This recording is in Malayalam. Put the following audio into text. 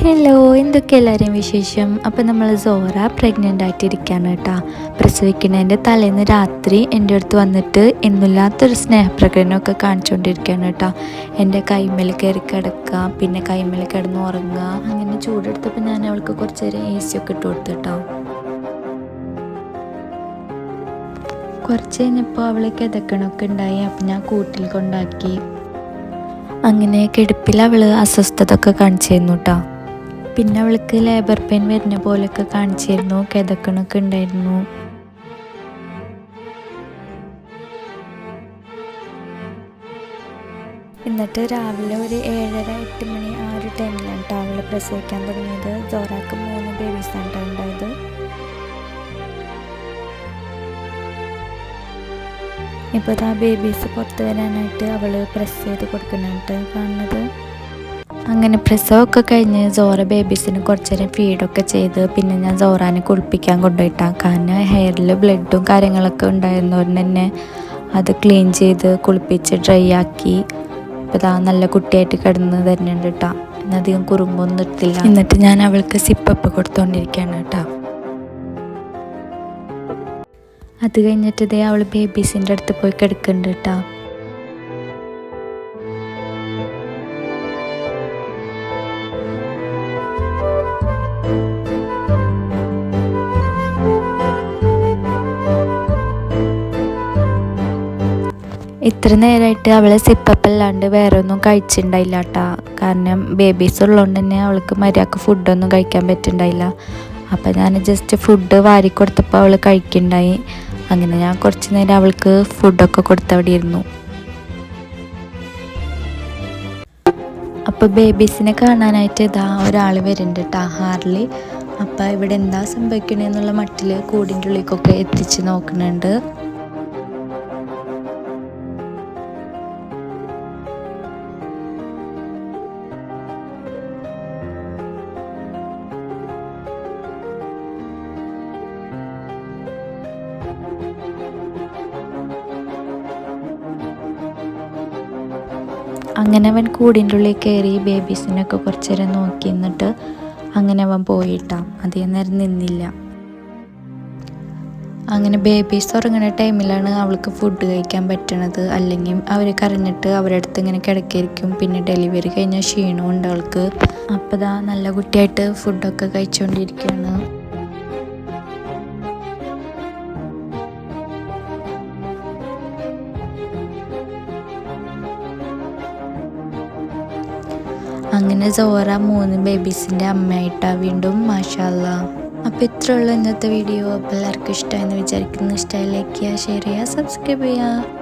ഹലോ, എന്തൊക്കെ എല്ലാവരെയും വിശേഷം. അപ്പോൾ നമ്മൾ സോറ പ്രഗ്നൻ്റ് ആയിട്ടിരിക്കുകയാണ് കേട്ടോ. പ്രസവിക്കുന്നതിൻ്റെ തലേന്ന് രാത്രി എൻ്റെ അടുത്ത് വന്നിട്ട് എന്നില്ലാത്തൊരു സ്നേഹപ്രകടനമൊക്കെ കാണിച്ചുകൊണ്ടിരിക്കുകയാണ് കേട്ടോ. എൻ്റെ കൈമേൽ കയറി കിടക്കുക, പിന്നെ കൈമേൽ കിടന്ന് ഉറങ്ങുക. അങ്ങനെ ചൂടെടുത്തപ്പോൾ ഞാൻ അവൾക്ക് കുറച്ച് നേരം AC ഒക്കെ ഇട്ട് കൊടുത്തു കേട്ടോ. കുറച്ച് കഴിഞ്ഞപ്പോൾ അവൾ കിതക്കണമൊക്കെ ഉണ്ടായി. അപ്പം ഞാൻ കൂട്ടിൽ കൊണ്ടാക്കി. അങ്ങനെ കിടപ്പിൽ അവൾ അസ്വസ്ഥത ഒക്കെ കാണിച്ചിരുന്നു കേട്ടോ. പിന്നെ അവൾക്ക് ലേബർ പെയിൻ വരുന്ന പോലെയൊക്കെ കാണിച്ചിരുന്നു, കിതക്കണൊക്കെ ഉണ്ടായിരുന്നു. എന്നിട്ട് രാവിലെ ഒരു 7:30-8 മണി ആ ഒരു ടൈമിലാണ് കേട്ടോ അവൾ പ്രസവിക്കാൻ തുടങ്ങിയത്. സോറാക്ക് 3 ബേബീസാണ് ഉണ്ടായത്. ഇപ്പോൾ ആ ബേബീസ് പുറത്ത് വരാനായിട്ട് അവൾ പ്രസ് ചെയ്ത് കൊടുക്കുന്നുണ്ട് കാണുന്നത്. അങ്ങനെ പ്രസവമൊക്കെ കഴിഞ്ഞ് സോറ ബേബീസിന് കുറച്ച് നേരം ഫീഡൊക്കെ ചെയ്ത് പിന്നെ ഞാൻ സോറാനെ കുളിപ്പിക്കാൻ കൊണ്ടുപോയിട്ടാണ്. കാരണം ഹെയറിൽ ബ്ലഡും കാര്യങ്ങളൊക്കെ ഉണ്ടായിരുന്നതുകൊണ്ട് തന്നെ അത് ക്ലീൻ ചെയ്ത് കുളിപ്പിച്ച് ഡ്രൈ ആക്കി. അപ്പോൾ ഇതാ നല്ല കുട്ടിയായിട്ട് കിടന്ന് തരുന്നുണ്ട് കേട്ടോ. എന്നധികം കുറുമ്പൊന്നും ഇട്ടില്ല. എന്നിട്ട് ഞാൻ അവൾക്ക് സിപ്പപ്പ് കൊടുത്തുകൊണ്ടിരിക്കുകയാണ് കേട്ടോ. അത് കഴിഞ്ഞിട്ട് ഇതേ അവൾ ബേബീസിൻ്റെ അടുത്ത് പോയി കിടക്കുന്നുണ്ട് കേട്ടോ. ഇത്ര നേരമായിട്ട് അവളെ സിപ്പപ്പ് അല്ലാണ്ട് വേറെ ഒന്നും കഴിച്ചിട്ടുണ്ടായില്ല കേട്ടോ. കാരണം ബേബീസ് ഉള്ളതുകൊണ്ട് തന്നെ അവൾക്ക് മര്യാദക്ക് ഫുഡൊന്നും കഴിക്കാൻ പറ്റുന്നുണ്ടായില്ല. അപ്പോൾ ഞാൻ ജസ്റ്റ് ഫുഡ് വാരി കൊടുത്തപ്പോൾ അവൾ കഴിക്കുന്നുണ്ടായി. അങ്ങനെ ഞാൻ കുറച്ച് നേരം അവൾക്ക് ഫുഡൊക്കെ കൊടുത്തവിടെ ഇരുന്നു. അപ്പോൾ ബേബീസിനെ കാണാനായിട്ട് ഇതാ ഒരാൾ വരുന്നുണ്ട് കേട്ടോ, ഹാർലി. അപ്പോൾ ഇവിടെ എന്താ സംഭവിക്കണേന്നുള്ള മട്ടിൽ കൂടിൻ്റെ ഉള്ളിലേക്കൊക്കെ എത്തിച്ച് നോക്കുന്നുണ്ട്. അങ്ങനെ അവൻ കൂടിൻ്റെ ഉള്ളിൽ കയറി ബേബീസിനൊക്കെ കുറച്ച് നേരം നോക്കി നിന്നിട്ട് അങ്ങനെ അവൻ പോയിട്ടാം. അധികം നേരം നിന്നില്ല. അങ്ങനെ ബേബീസ് ഉറങ്ങുന്ന ടൈമിലാണ് അവൾക്ക് ഫുഡ് കഴിക്കാൻ പറ്റണത്. അല്ലെങ്കിൽ അവർ കരഞ്ഞിട്ട് അവരുടെ അടുത്ത് ഇങ്ങനെ കിടക്കായിരിക്കും. പിന്നെ ഡെലിവറി കഴിഞ്ഞ ക്ഷീണമുണ്ട് അവൾക്ക്. അപ്പോൾ ഇതാ നല്ല കുട്ടിയായിട്ട് ഫുഡൊക്കെ കഴിച്ചുകൊണ്ടിരിക്കുകയാണ്. അങ്ങനെ സോറ 3 ബേബീസിൻ്റെ അമ്മയായിട്ടാണ് വീണ്ടും. മാഷാ അല്ലാഹ്. അപ്പോൾ ഇത്രയുള്ള ഇന്നത്തെ വീഡിയോ. അപ്പോൾ എല്ലാവർക്കും ഇഷ്ടമായെന്ന് വിചാരിക്കുന്നു. ഇഷ്ടമായി ലൈക്ക് ചെയ്യുക, ഷെയർ ചെയ്യുക, സബ്സ്ക്രൈബ് ചെയ്യുക.